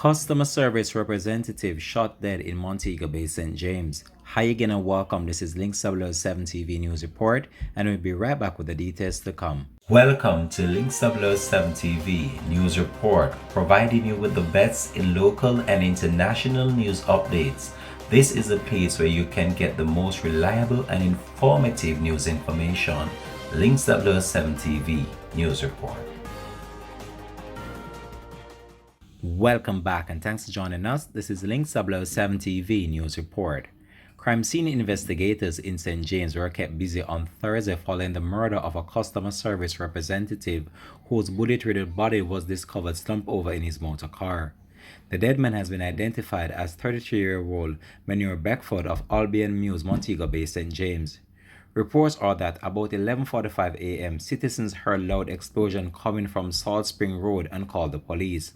Customer service representative shot dead in Montego Bay, St. James. Hi again and welcome. This is Link 7 TV News Report, and we'll be right back with the details to come. Welcome to Link 7 TV News Report, providing you with the best in local and international news updates. This is a place where you can get the most reliable and informative news information. Link 7 TV News Report. Welcome back and thanks for joining us. This is Link 7 TV News Report. Crime scene investigators in St. James were kept busy on Thursday following the murder of a customer service representative whose bullet-riddled body was discovered slumped over in his motor car. The dead man has been identified as 33-year-old Manuel Beckford of Albion Mews, Montego Bay, St. James. Reports are that about 11:45 a.m., citizens heard loud explosion coming from Salt Spring Road and called the police.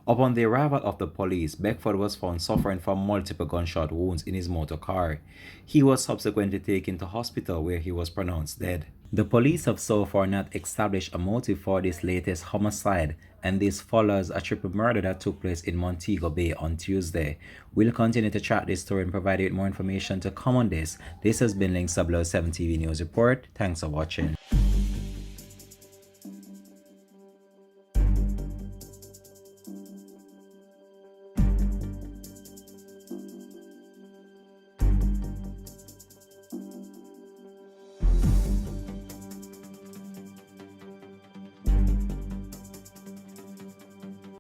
Upon the arrival of the police, Beckford was found suffering from multiple gunshot wounds in his motor car. He was subsequently taken to hospital where he was pronounced dead. The police have so far not established a motive for this latest homicide, and this follows a triple murder that took place in Montego Bay on Tuesday. We'll continue to track this story and provide you with more information to come on this. This has been Link 7 TV News Report. Thanks for watching.